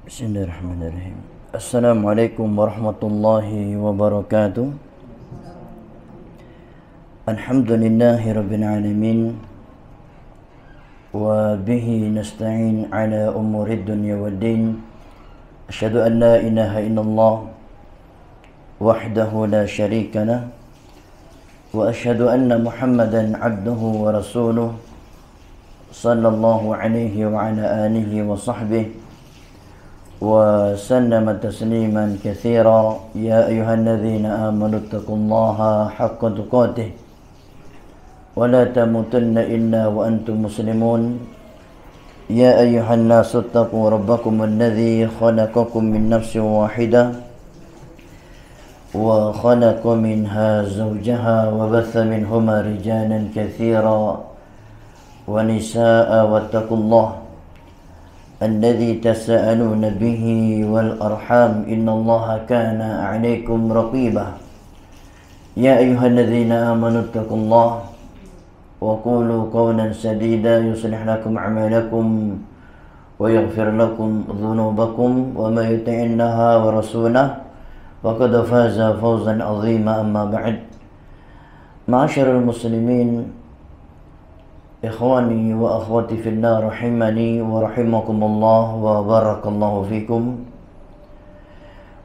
Bismillahirrahmanirrahim. Assalamualaikum warahmatullahi wabarakatuh. Alhamdulillahi rabbil alamin. Wa bihi nasta'in ala umurid dunya waddin. Asyhadu an la ilaha illallah wahdahu la syarika lah. Wa asyhadu anna Muhammadan abduhu wa rasuluh. Sallallahu alaihi wa ala alihi wa sahbihi وسلم تسليما كثيرا يا أيها الذين آمنوا اتقوا الله حق تقاته ولا تموتن إلا وأنتم مسلمون يا أيها الناس اتقوا ربكم الذي خلقكم من نفس واحدة وخلق منها زوجها وبث منهما رجالا كثيرا ونساء واتقوا الله الذي تساءلون به والأرحام إن الله كان عليكم رقيبا يا أيها الذين آمنوا اتقوا الله وقولوا قولا سديدا يصلح لكم أعمالكم ويغفر لكم ذنوبكم ومن يطع الله ورسوله فقد فاز فوزا عظيما أما بعد معاشر المسلمين Ikhwani wa akhwati fillah rahimani wa rahimakumullah wa barakallahu fikum.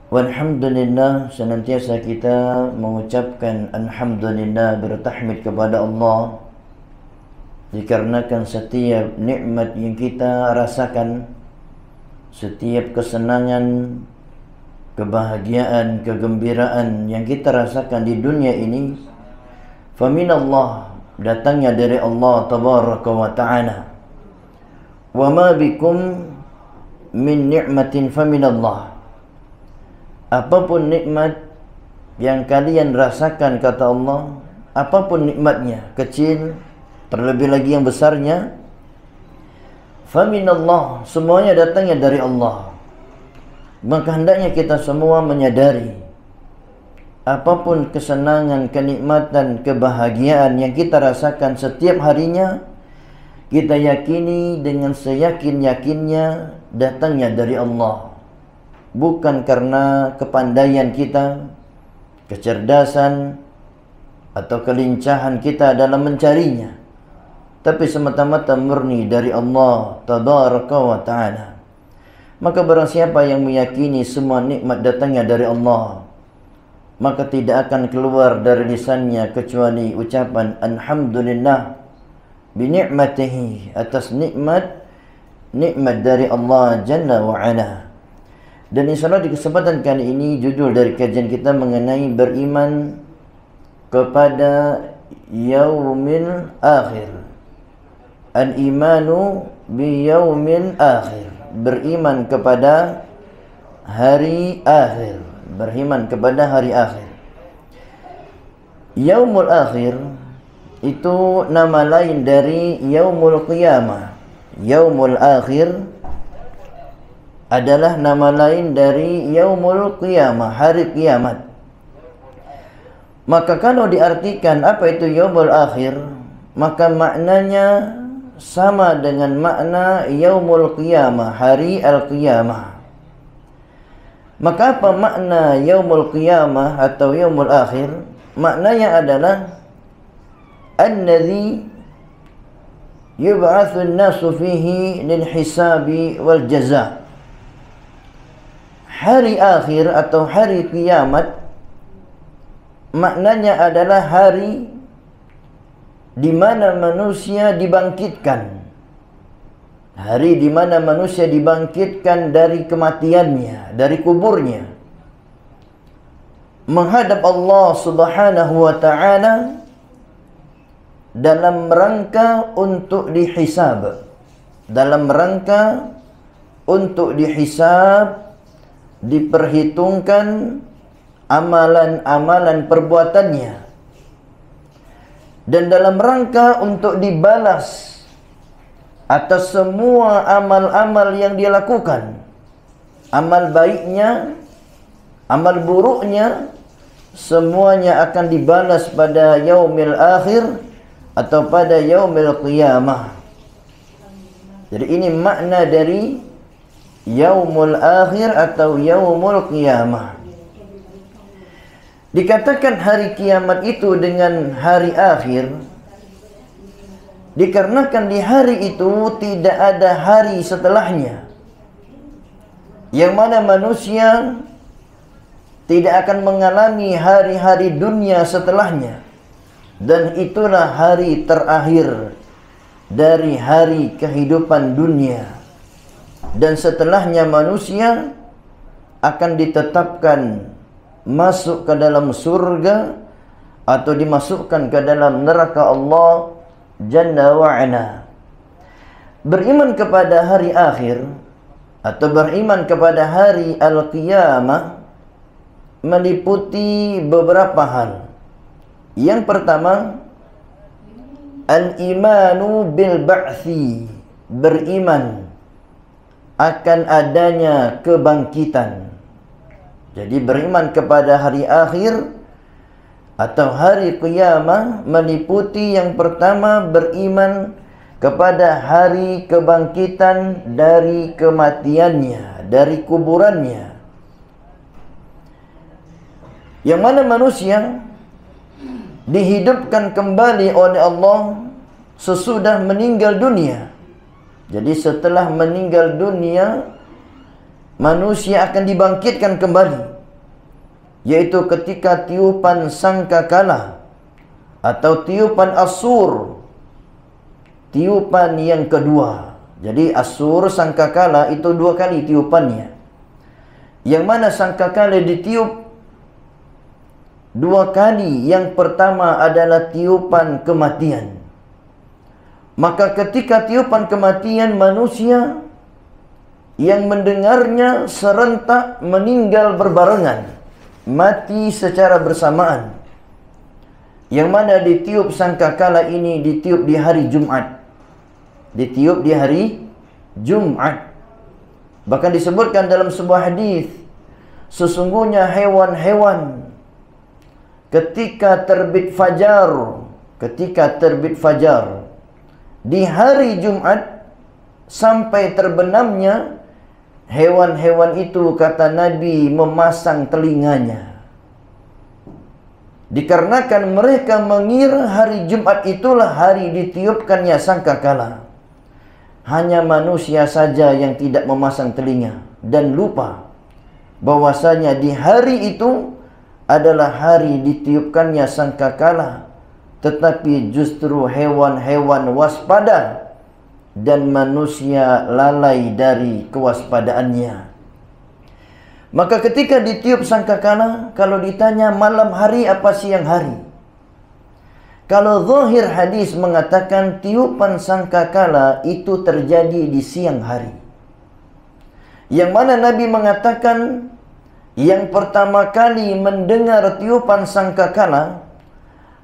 Walhamdulillah, senantiasa kita mengucapkan alhamdulillah, bertahmid kepada Allah dikarenakan setiap nikmat yang kita rasakan, setiap kesenangan, kebahagiaan, kegembiraan yang kita rasakan di dunia ini faminallah, datangnya dari Allah tabaraka wa ta'ala. Wa ma bikum min ni'matin faminallah. Apapun nikmat yang kalian rasakan, kata Allah, apapun nikmatnya, kecil terlebih lagi yang besarnya, faminallah, semuanya datangnya dari Allah. Maka hendaknya kita semua menyadari apapun kesenangan, kenikmatan, kebahagiaan yang kita rasakan setiap harinya, kita yakini dengan seyakin-yakinnya datangnya dari Allah. Bukan karena kepandaian kita, kecerdasan, atau kelincahan kita dalam mencarinya, tapi semata-mata murni dari Allah tabaraka wa ta'ala. Maka barang siapa yang meyakini semua nikmat datangnya dari Allah, maka tidak akan keluar dari lisannya kecuali ucapan alhamdulillah bi ni'matihi, atas nikmat dari Allah Jalla wa Ala. Dan insyaallah di kesempatan kali ini judul dari kajian kita mengenai beriman kepada yaumil akhir. Al-imanu bi yaumil akhir, beriman kepada hari akhir, beriman kepada hari akhir. Yaumul akhir itu nama lain dari yaumul qiyamah. Yaumul akhir adalah nama lain dari yaumul qiyamah, hari kiamat. Maka kalau diartikan apa itu yaumul akhir, maka maknanya sama dengan makna yaumul qiyamah, hari al-qiyamah. Maka apa makna yaumul qiyamah atau yaumul akhir? Maknanya adalah alladzi yub'atsu an-nasu fihi lil hisabi wal jazaa. Hari akhir atau hari kiamat maknanya adalah hari di mana manusia dibangkitkan. Hari di mana manusia dibangkitkan dari kematiannya, dari kuburnya, menghadap Allah Subhanahu wa ta'ala dalam rangka untuk dihisab, dalam rangka untuk dihisab, diperhitungkan amalan-amalan perbuatannya, dan dalam rangka untuk dibalas atas semua amal-amal yang dia lakukan. Amal baiknya, amal buruknya, semuanya akan dibalas pada yaumil akhir atau pada yaumil qiyamah. Jadi ini makna dari yaumul akhir atau yaumul qiyamah. Dikatakan hari kiamat itu dengan hari akhir dikarenakan di hari itu tidak ada hari setelahnya, yang mana manusia tidak akan mengalami hari-hari dunia setelahnya, dan itulah hari terakhir dari hari kehidupan dunia, dan setelahnya manusia akan ditetapkan masuk ke dalam surga atau dimasukkan ke dalam neraka Allah Jalla wa'ala. Beriman kepada hari akhir atau beriman kepada hari al-qiyamah meliputi beberapa hal. Yang pertama, al-imanu bil ba'thi, beriman akan adanya kebangkitan. Jadi beriman kepada hari akhir atau hari qiyamah meliputi yang pertama, beriman kepada hari kebangkitan dari kematiannya, dari kuburannya, yang mana manusia dihidupkan kembali oleh Allah sesudah meninggal dunia. Jadi setelah meninggal dunia, manusia akan dibangkitkan kembali, yaitu ketika tiupan sangkakala atau tiupan asur, tiupan yang kedua. Jadi asur, sangkakala itu 2 kali tiupannya, yang mana sangkakala ditiup 2 kali. Yang pertama adalah tiupan kematian. Maka ketika tiupan kematian, manusia yang mendengarnya serentak meninggal berbarengan, mati secara bersamaan. Yang mana ditiup sangkakala ini ditiup di hari Jumat. Ditiup di hari Jumat. Bahkan disebutkan dalam sebuah hadis, sesungguhnya hewan-hewan ketika terbit fajar di hari Jumat sampai terbenamnya, hewan-hewan itu, kata Nabi, memasang telinganya. Dikarenakan mereka mengira hari Jumat itulah hari ditiupkannya sangkakala. Hanya manusia saja yang tidak memasang telinga dan lupa bahwasanya di hari itu adalah hari ditiupkannya sangkakala, tetapi justru hewan-hewan waspada dan manusia lalai dari kewaspadaannya. Maka ketika ditiup sangkakala, kalau ditanya malam hari apa siang hari, kalau zahir hadis mengatakan tiupan sangkakala itu terjadi di siang hari, yang mana Nabi mengatakan yang pertama kali mendengar tiupan sangkakala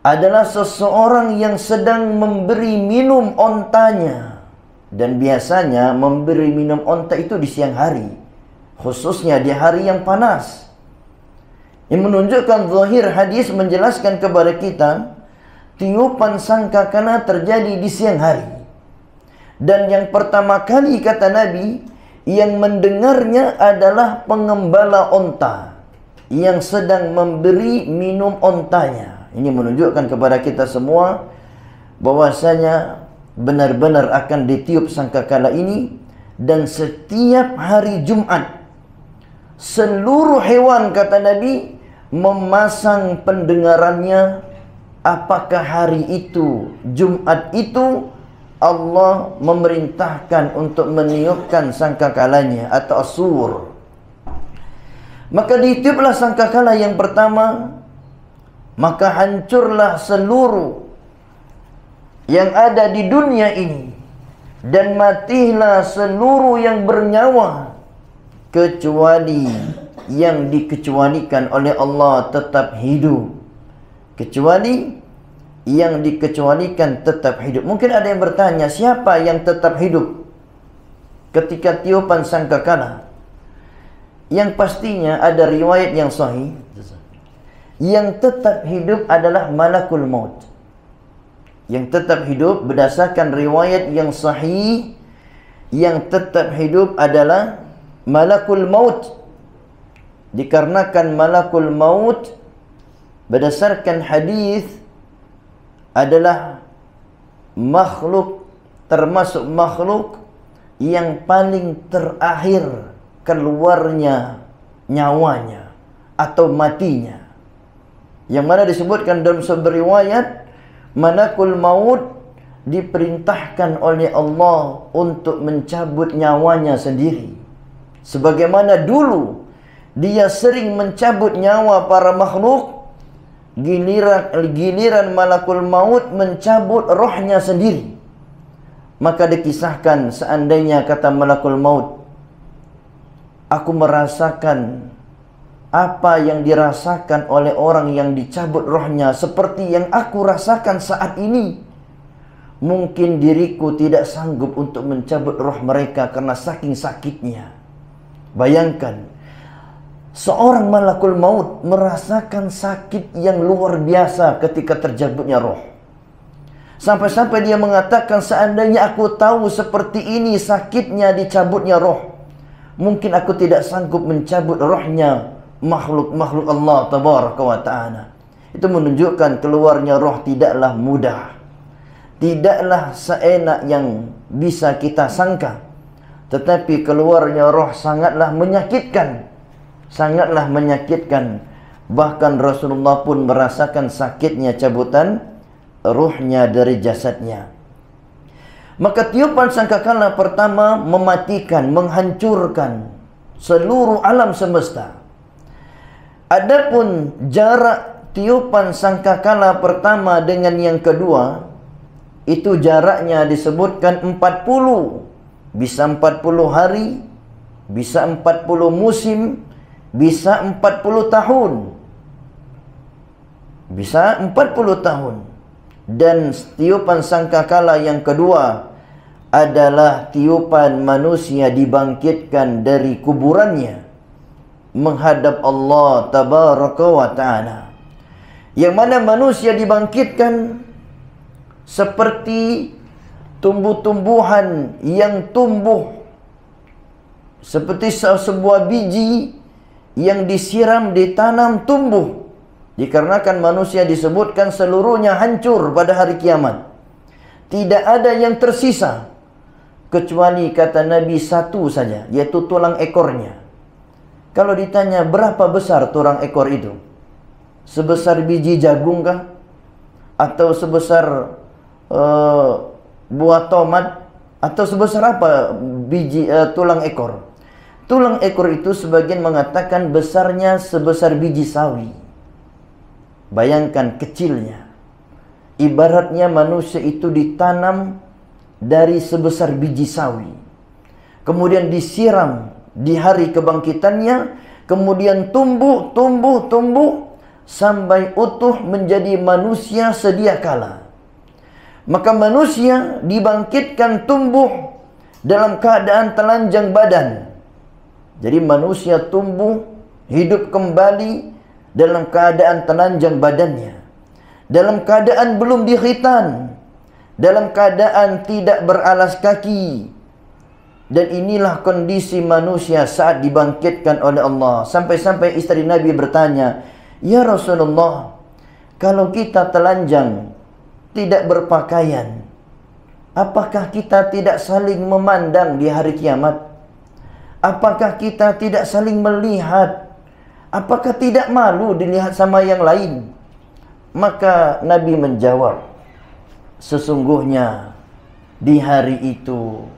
adalah seseorang yang sedang memberi minum ontanya. Dan biasanya memberi minum onta itu di siang hari, khususnya di hari yang panas. Yang menunjukkan zahir hadis menjelaskan kepada kita, tiupan sangkakala terjadi di siang hari. Dan yang pertama kali, kata Nabi, yang mendengarnya adalah pengembala onta yang sedang memberi minum ontanya. Ini menunjukkan kepada kita semua bahwasanya benar-benar akan ditiup sangkakala ini. Dan setiap hari Jumat, seluruh hewan, kata Nabi, memasang pendengarannya. Apakah hari itu, Jumat itu, Allah memerintahkan untuk meniupkan sangkakalanya atau asur. Maka ditiuplah sangkakala yang pertama, maka hancurlah seluruh yang ada di dunia ini, dan matilah seluruh yang bernyawa, kecuali yang dikecualikan oleh Allah tetap hidup. Kecuali yang dikecualikan tetap hidup. Mungkin ada yang bertanya, siapa yang tetap hidup ketika tiupan sangkakala? Yang pastinya ada riwayat yang sahih, yang tetap hidup adalah malakul maut. Yang tetap hidup berdasarkan riwayat yang sahih, yang tetap hidup adalah malakul maut. Dikarenakan malakul maut berdasarkan hadis adalah makhluk, termasuk makhluk yang paling terakhir keluarnya nyawanya atau matinya. Yang mana disebutkan dalam sebuah riwayat, malakul maut diperintahkan oleh Allah untuk mencabut nyawanya sendiri. Sebagaimana dulu dia sering mencabut nyawa para makhluk, giliran malakul maut mencabut rohnya sendiri. Maka dikisahkan, seandainya kata malakul maut, aku merasakan apa yang dirasakan oleh orang yang dicabut rohnya seperti yang aku rasakan saat ini, mungkin diriku tidak sanggup untuk mencabut roh mereka karena saking sakitnya. Bayangkan, seorang malakul maut merasakan sakit yang luar biasa ketika tercabutnya roh. Sampai-sampai dia mengatakan, seandainya aku tahu seperti ini sakitnya dicabutnya roh, mungkin aku tidak sanggup mencabut rohnya makhluk-makhluk Allah tabaraka wa ta'ala. Itu menunjukkan keluarnya roh tidaklah mudah, tidaklah seenak yang bisa kita sangka. Tetapi keluarnya roh sangatlah menyakitkan, sangatlah menyakitkan. Bahkan Rasulullah pun merasakan sakitnya cabutan ruhnya dari jasadnya. Maka tiupan sangkakala pertama mematikan, menghancurkan seluruh alam semesta. Adapun jarak tiupan sangkakala pertama dengan yang kedua, itu jaraknya disebutkan 40. Bisa 40 hari, bisa 40 musim, bisa 40 tahun. Bisa 40 tahun. Dan tiupan sangkakala yang kedua adalah tiupan manusia dibangkitkan dari kuburannya menghadap Allah tabaraka wa ta'ala. Yang mana manusia dibangkitkan seperti tumbuh-tumbuhan yang tumbuh seperti sebuah biji yang disiram, ditanam, tumbuh. Dikarenakan manusia disebutkan seluruhnya hancur pada hari kiamat. Tidak ada yang tersisa kecuali kata Nabi satu saja, yaitu tulang ekornya. Kalau ditanya berapa besar tulang ekor itu, sebesar biji jagung kah? Atau sebesar buah tomat? Atau sebesar apa biji tulang ekor? Tulang ekor itu sebagian mengatakan besarnya sebesar biji sawi. Bayangkan kecilnya. Ibaratnya manusia itu ditanam dari sebesar biji sawi, kemudian disiram di hari kebangkitannya, kemudian tumbuh sampai utuh menjadi manusia sedia kala. Maka manusia dibangkitkan tumbuh dalam keadaan telanjang badan. Jadi manusia tumbuh, hidup kembali dalam keadaan telanjang badannya, dalam keadaan belum dikhitan, dalam keadaan tidak beralas kaki. Dan inilah kondisi manusia saat dibangkitkan oleh Allah. Sampai-sampai istri Nabi bertanya, "Ya Rasulullah, kalau kita telanjang, tidak berpakaian, apakah kita tidak saling memandang di hari kiamat? Apakah kita tidak saling melihat? Apakah tidak malu dilihat sama yang lain?" Maka Nabi menjawab, sesungguhnya di hari itu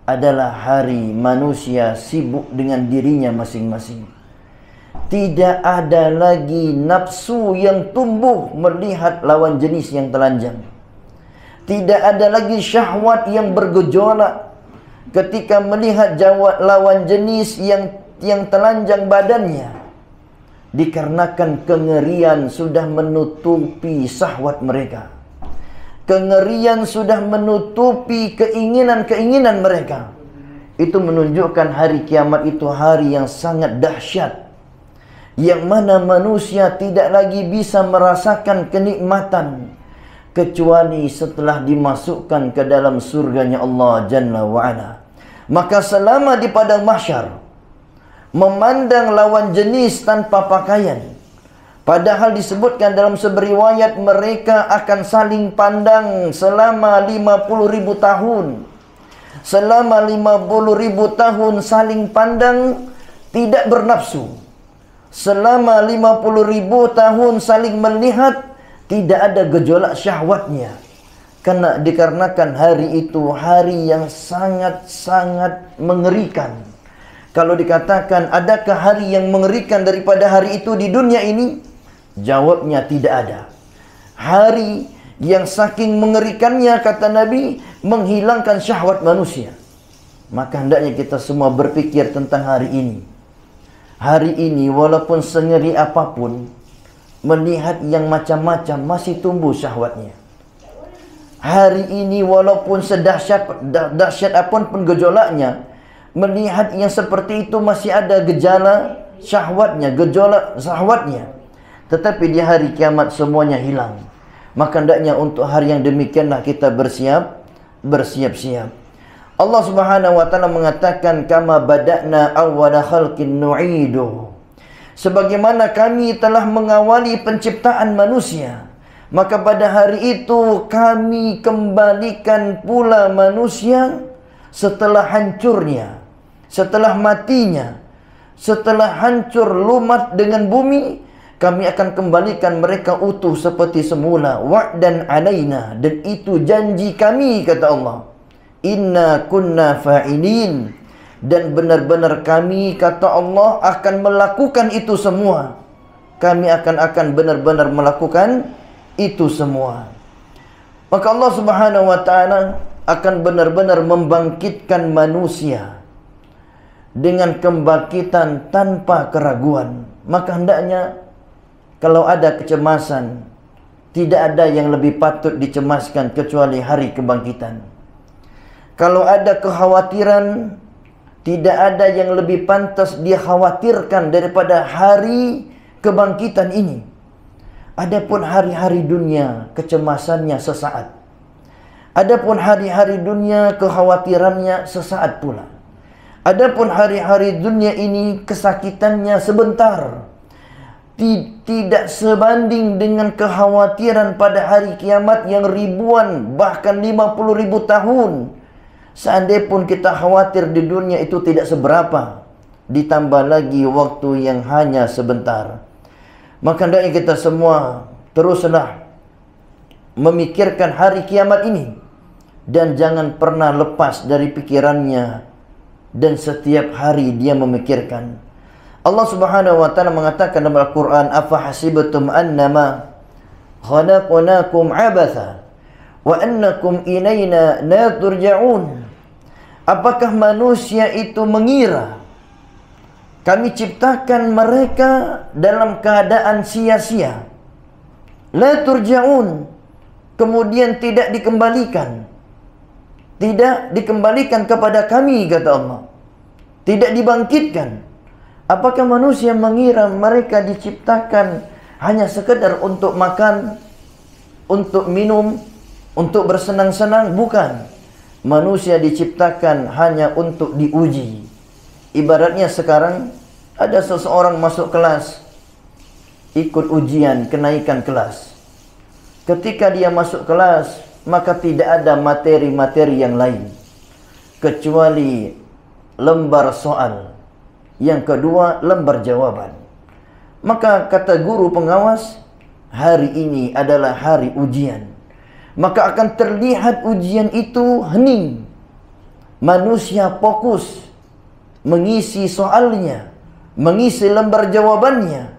adalah hari manusia sibuk dengan dirinya masing-masing. Tidak ada lagi nafsu yang tumbuh melihat lawan jenis yang telanjang. Tidak ada lagi syahwat yang bergejolak ketika melihat lawan jenis yang telanjang badannya. Dikarenakan kengerian sudah menutupi syahwat mereka. Kengerian sudah menutupi keinginan-keinginan mereka. Itu menunjukkan hari kiamat itu hari yang sangat dahsyat, yang mana manusia tidak lagi bisa merasakan kenikmatan kecuali setelah dimasukkan ke dalam surganya Allah Jalla wa'ala. Maka selama di padang mahsyar, memandang lawan jenis tanpa pakaian. Padahal disebutkan dalam sebuah riwayat mereka akan saling pandang selama 50.000 tahun. Selama 50.000 tahun saling pandang, tidak bernafsu. Selama 50.000 tahun saling melihat, tidak ada gejolak syahwatnya. Karena dikarenakan hari itu hari yang sangat-sangat mengerikan. Kalau dikatakan adakah hari yang mengerikan daripada hari itu di dunia ini? Jawabnya tidak ada. Hari yang saking mengerikannya, kata Nabi, menghilangkan syahwat manusia. Maka hendaknya kita semua berpikir tentang hari ini. Hari ini walaupun sengeri apapun, melihat yang macam-macam masih tumbuh syahwatnya. Hari ini walaupun sedahsyat apapun gejolaknya, melihat yang seperti itu masih ada gejala syahwatnya, gejolak syahwatnya. Tetapi di hari kiamat semuanya hilang. Maka hendaknya untuk hari yang demikianlah kita bersiap-siap. Allah Subhanahu wa taala mengatakan, kama bada'na awwala khalqin nu'iduh. Sebagaimana kami telah mengawali penciptaan manusia, maka pada hari itu kami kembalikan pula manusia setelah hancurnya, setelah matinya, setelah hancur lumat dengan bumi. Kami akan kembalikan mereka utuh seperti semula. Wa'dan alaina, dan itu janji kami, kata Allah. Inna kunna fa'ilin, dan benar-benar kami, kata Allah, akan melakukan itu semua. Kami akan benar-benar melakukan itu semua. Maka Allah Subhanahu wa taala akan benar-benar membangkitkan manusia dengan kebangkitan tanpa keraguan. Maka hendaknya kalau ada kecemasan, tidak ada yang lebih patut dicemaskan kecuali hari kebangkitan. Kalau ada kekhawatiran, tidak ada yang lebih pantas dikhawatirkan daripada hari kebangkitan ini. Adapun hari-hari dunia, kecemasannya sesaat. Adapun hari-hari dunia, kekhawatirannya sesaat pula. Adapun hari-hari dunia ini, kesakitannya sebentar. Tidak sebanding dengan kekhawatiran pada hari kiamat yang ribuan, bahkan 50.000 tahun. Seandainya pun kita khawatir di dunia itu tidak seberapa, ditambah lagi waktu yang hanya sebentar. Maka hendaknya kita semua teruslah memikirkan hari kiamat ini, dan jangan pernah lepas dari pikirannya, dan setiap hari dia memikirkan. Allah Subhanahu wa taala mengatakan dalam Al-Qur'an, afa hasibtum annama khalaqnakum abatha wa annakum ilaina la turja'un. Apakah manusia itu mengira kami ciptakan mereka dalam keadaan sia-sia, la turja'un, kemudian tidak dikembalikan, tidak dikembalikan kepada kami, kata Allah, tidak dibangkitkan. Apakah manusia mengira mereka diciptakan hanya sekedar untuk makan, untuk minum, untuk bersenang-senang? Bukan. Manusia diciptakan hanya untuk diuji. Ibaratnya sekarang ada seseorang masuk kelas, ikut ujian kenaikan kelas. Ketika dia masuk kelas, maka tidak ada materi-materi yang lain kecuali lembar soal. Yang kedua, lembar jawaban. Maka kata guru pengawas, hari ini adalah hari ujian. Maka akan terlihat ujian itu hening. Manusia fokus mengisi soalnya, mengisi lembar jawabannya.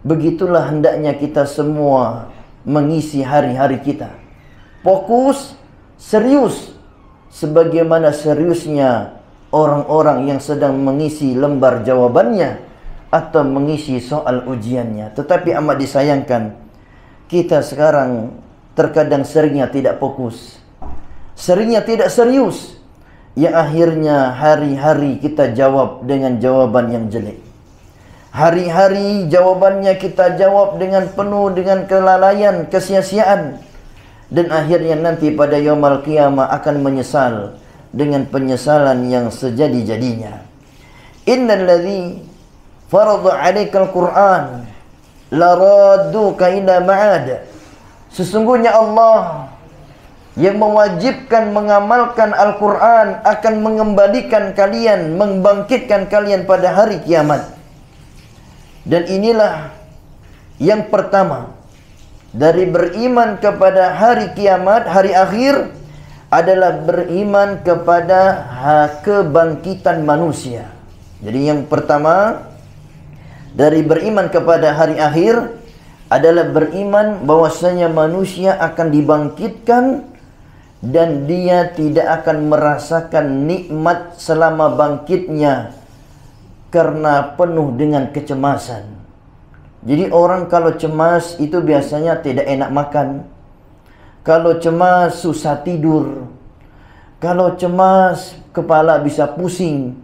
Begitulah hendaknya kita semua mengisi hari-hari kita. Fokus, serius, sebagaimana seriusnya orang-orang yang sedang mengisi lembar jawabannya atau mengisi soal ujiannya. Tetapi amat disayangkan, kita sekarang terkadang seringnya tidak fokus, seringnya tidak serius, yang akhirnya hari-hari kita jawab dengan jawaban yang jelek. Hari-hari jawabannya kita jawab dengan penuh dengan kelalaian, kesia-siaan, dan akhirnya nanti pada yaumul qiyamah akan menyesal dengan penyesalan yang sejadi-jadinya. Innal ladzi farada 'alaikal Qur'an la radduka ila ma'ad. Sesungguhnya Allah yang mewajibkan mengamalkan Al-Quran akan mengembalikan kalian, membangkitkan kalian pada hari kiamat. Dan inilah yang pertama dari beriman kepada hari kiamat, hari akhir, adalah beriman kepada kebangkitan manusia. Jadi yang pertama dari beriman kepada hari akhir adalah beriman bahwasanya manusia akan dibangkitkan dan dia tidak akan merasakan nikmat selama bangkitnya karena penuh dengan kecemasan. Jadi orang kalau cemas itu biasanya tidak enak makan. Kalau cemas susah tidur. Kalau cemas kepala bisa pusing.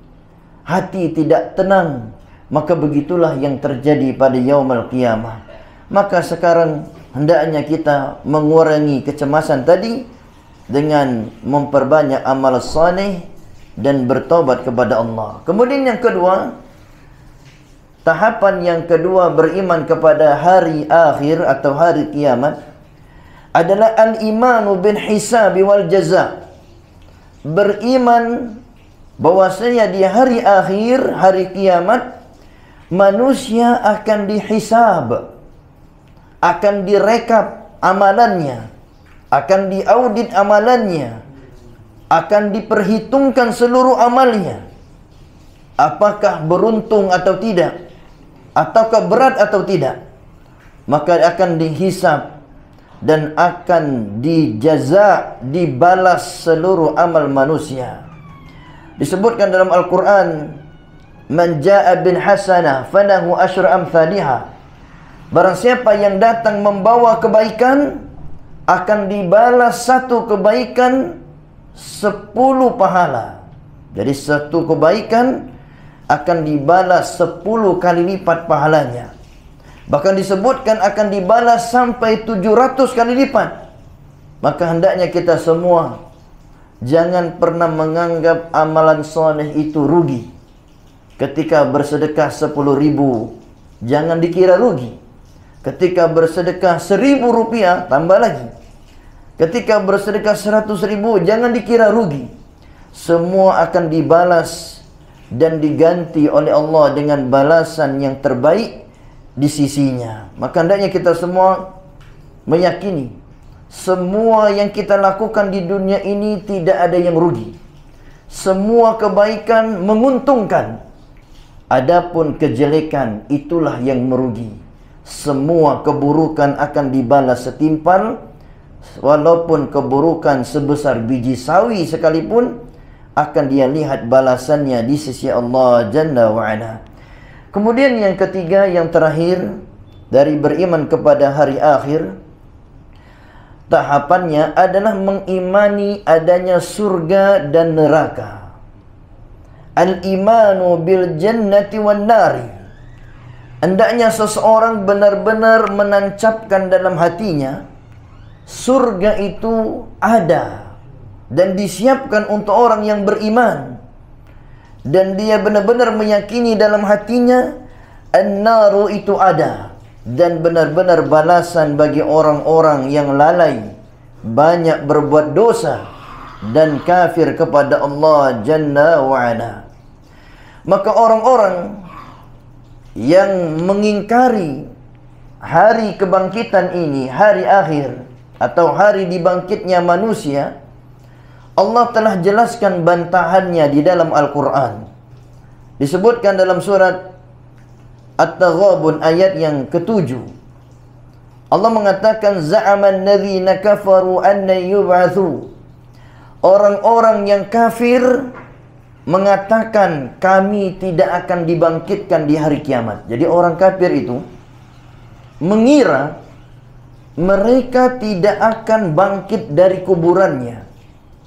Hati tidak tenang. Maka begitulah yang terjadi pada yaumul qiyamah. Maka sekarang hendaknya kita mengurangi kecemasan tadi dengan memperbanyak amal saleh dan bertobat kepada Allah. Kemudian yang kedua, tahapan yang kedua beriman kepada hari akhir atau hari kiamat adalah al-imanu bil hisab wal jaza. Beriman bahwasanya di hari akhir, hari kiamat, manusia akan dihisab, akan direkap amalannya, akan diaudit amalannya, akan diperhitungkan seluruh amalnya. Apakah beruntung atau tidak, ataukah berat atau tidak, maka akan dihisab dan akan dijaza, dibalas seluruh amal manusia. Disebutkan dalam Al-Quran, man jaa bin hasanah falahu asyru amthaliha. Barang siapa yang datang membawa kebaikan, akan dibalas satu kebaikan 10 pahala. Jadi satu kebaikan akan dibalas 10 kali lipat pahalanya. Bahkan disebutkan akan dibalas sampai 700 kali lipat. Maka hendaknya kita semua jangan pernah menganggap amalan soleh itu rugi. Ketika bersedekah 10.000, jangan dikira rugi. Ketika bersedekah 1.000 rupiah, tambah lagi. Ketika bersedekah 100.000, jangan dikira rugi. Semua akan dibalas dan diganti oleh Allah dengan balasan yang terbaik di sisinya. Maka hendaknya kita semua meyakini semua yang kita lakukan di dunia ini tidak ada yang rugi. Semua kebaikan menguntungkan. Adapun kejelekan itulah yang merugi. Semua keburukan akan dibalas setimpal. Walaupun keburukan sebesar biji sawi sekalipun, akan dia lihat balasannya di sisi Allah Jalla wa'ala. Kemudian yang ketiga, yang terakhir dari beriman kepada hari akhir, tahapannya adalah mengimani adanya surga dan neraka. Al-imanu bil jannati wan nari. Hendaknya seseorang benar-benar menancapkan dalam hatinya surga itu ada dan disiapkan untuk orang yang beriman, dan dia benar-benar meyakini dalam hatinya an-naru itu ada, dan benar-benar balasan bagi orang-orang yang lalai, banyak berbuat dosa dan kafir kepada Allah Jalla wa'ala. Maka orang-orang yang mengingkari hari kebangkitan ini, hari akhir atau hari dibangkitnya manusia, Allah telah jelaskan bantahannya di dalam Al-Quran. Disebutkan dalam surat At-Taghabun ayat yang ke-7. Allah mengatakan, za'aman nadzina kafaru anna yub'atsu. Orang-orang yang kafir mengatakan kami tidak akan dibangkitkan di hari kiamat. Jadi orang kafir itu mengira mereka tidak akan bangkit dari kuburannya.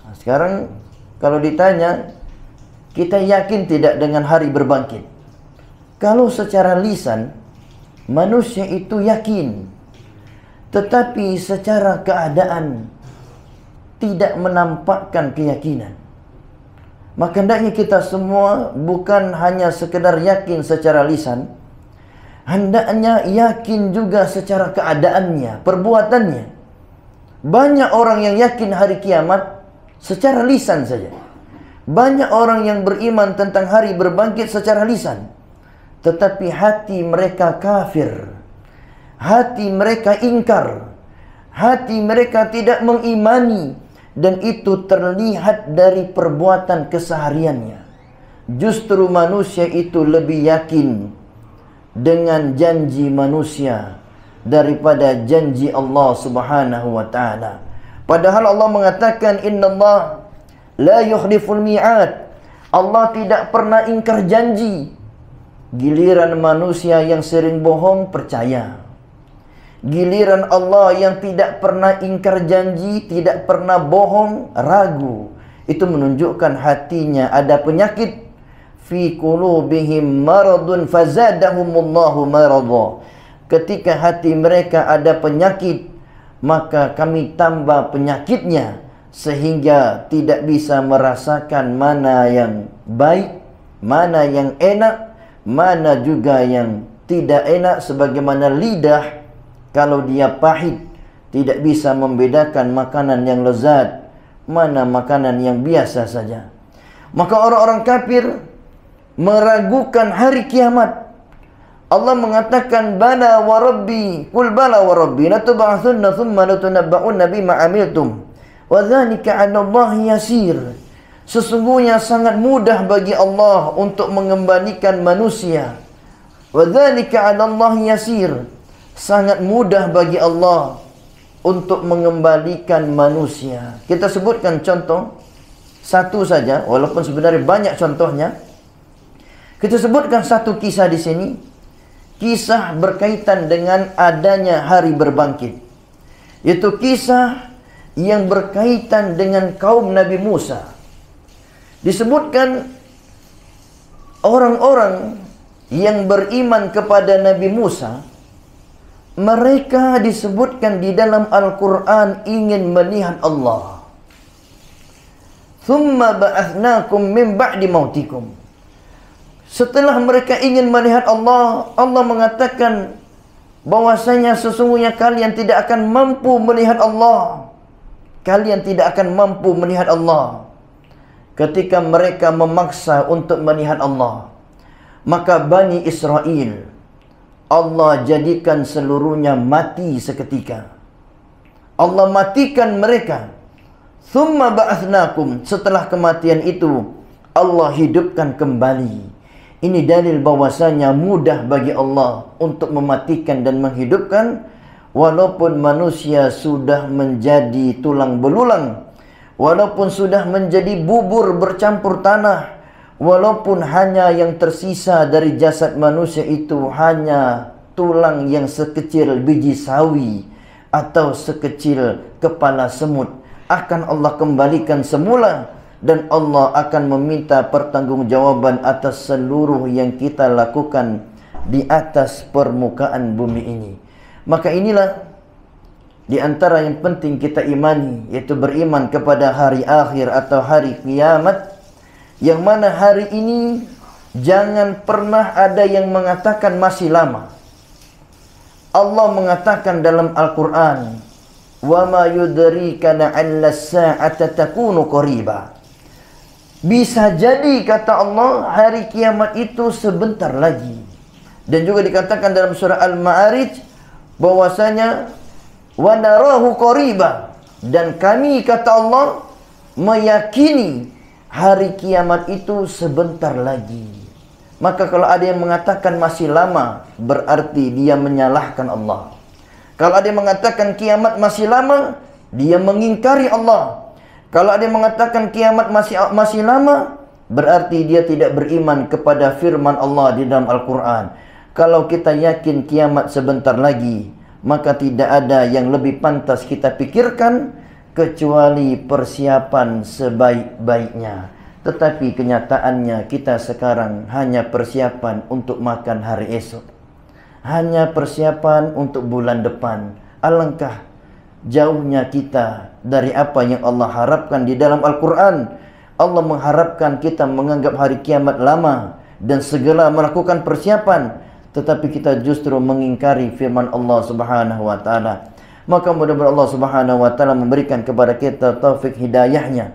Nah, sekarang kalau ditanya, kita yakin tidak dengan hari berbangkit? Kalau secara lisan manusia itu yakin, tetapi secara keadaan tidak menampakkan keyakinan. Maka hendaknya kita semua bukan hanya sekedar yakin secara lisan, hendaknya yakin juga secara keadaannya, perbuatannya. Banyak orang yang yakin hari kiamat secara lisan saja. Banyak orang yang beriman tentang hari berbangkit secara lisan, tetapi hati mereka kafir. Hati mereka ingkar. Hati mereka tidak mengimani. Dan itu terlihat dari perbuatan kesehariannya. Justru manusia itu lebih yakin dengan janji manusia daripada janji Allah Subhanahu wa ta'ala. Padahal Allah mengatakan, Innallaha la yukhliful mi'ad. Allah tidak pernah ingkar janji. Giliran manusia yang sering bohong percaya. Giliran Allah yang tidak pernah ingkar janji, tidak pernah bohong, ragu. Itu menunjukkan hatinya ada penyakit. Fi qulubihim maradun fazadahumullahu marada. Ketika hati mereka ada penyakit, maka kami tambah penyakitnya, sehingga tidak bisa merasakan mana yang baik, mana yang enak, mana juga yang tidak enak. Sebagaimana lidah, kalau dia pahit, tidak bisa membedakan makanan yang lezat, mana makanan yang biasa saja. Maka orang-orang kafir meragukan hari kiamat. Allah mengatakan, Bala wa Rabbi, Qul bala wa Rabbi, latub'atsunna thumma latunabba'unna bima 'amiltum, wa dzalika 'ala Allahi yasir. Sesungguhnya sangat mudah bagi Allah untuk mengembalikan manusia. Wa dzalika 'ala Allahi yasir. Sangat mudah bagi Allah untuk mengembalikan manusia. Kita sebutkan contoh satu saja, walaupun sebenarnya banyak contohnya. Kita sebutkan satu kisah di sini. Kisah berkaitan dengan adanya hari berbangkit. Itu kisah yang berkaitan dengan kaum Nabi Musa. Disebutkan orang-orang yang beriman kepada Nabi Musa, mereka disebutkan di dalam Al-Quran ingin melihat Allah. Thumma ba'athnakum min ba'di mautikum. Setelah mereka ingin melihat Allah, Allah mengatakan bahwasanya sesungguhnya kalian tidak akan mampu melihat Allah. Kalian tidak akan mampu melihat Allah. Ketika mereka memaksa untuk melihat Allah, maka Bani Israel, Allah jadikan seluruhnya mati seketika. Allah matikan mereka. Thumma ba'athnakum. Setelah kematian itu, Allah hidupkan kembali. Ini dalil bahwasanya mudah bagi Allah untuk mematikan dan menghidupkan, walaupun manusia sudah menjadi tulang belulang, walaupun sudah menjadi bubur bercampur tanah, walaupun hanya yang tersisa dari jasad manusia itu hanya tulang yang sekecil biji sawi atau sekecil kepala semut, akan Allah kembalikan semula. Dan Allah akan meminta pertanggungjawaban atas seluruh yang kita lakukan di atas permukaan bumi ini. Maka inilah di antara yang penting kita imani, yaitu beriman kepada hari akhir atau hari kiamat, yang mana hari ini jangan pernah ada yang mengatakan masih lama. Allah mengatakan dalam Al-Quran, wa ma yudrika la'alla as-sa'ata takunu qariba. Bisa jadi, kata Allah, hari kiamat itu sebentar lagi. Dan juga dikatakan dalam surah Al-Ma'arij bahwasanya wa narahu qariba, dan kami, kata Allah, meyakini hari kiamat itu sebentar lagi. Maka kalau ada yang mengatakan masih lama, berarti dia menyalahkan Allah. Kalau ada yang mengatakan kiamat masih lama, dia mengingkari Allah. Kalau ada yang mengatakan kiamat masih lama, berarti dia tidak beriman kepada firman Allah di dalam Al-Quran. Kalau kita yakin kiamat sebentar lagi, maka tidak ada yang lebih pantas kita pikirkan kecuali persiapan sebaik-baiknya. Tetapi kenyataannya kita sekarang hanya persiapan untuk makan hari esok, hanya persiapan untuk bulan depan. Alangkah jauhnya kita dari apa yang Allah harapkan di dalam Al-Quran. Allah mengharapkan kita menganggap hari kiamat lama dan segera melakukan persiapan, tetapi kita justru mengingkari firman Allah Subhanahu wa taala. Maka mudah-mudahan Allah Subhanahu wa taala memberikan kepada kita taufik hidayahnya,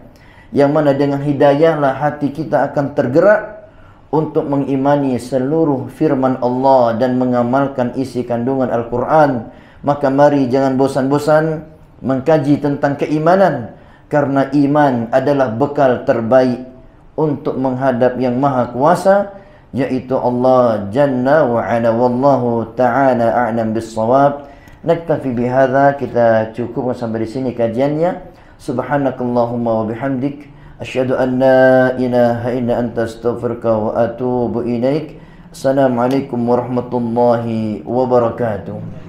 yang mana dengan hidayahlah hati kita akan tergerak untuk mengimani seluruh firman Allah dan mengamalkan isi kandungan Al-Quran. Maka mari jangan bosan-bosan mengkaji tentang keimanan, karena iman adalah bekal terbaik untuk menghadap yang maha kuasa, yaitu Allah Jalla wa Ala. Wallahu ta'ala a'lam bis-shawab. Naktafi bihadza, kita cukupkan sampai di sini kajiannya. Subhanakallahumma wa bihamdik, asyhadu an la ilaha illa anta, astaghfiruka wa atubu ilaik. Assalamualaikum warahmatullahi wabarakatuh.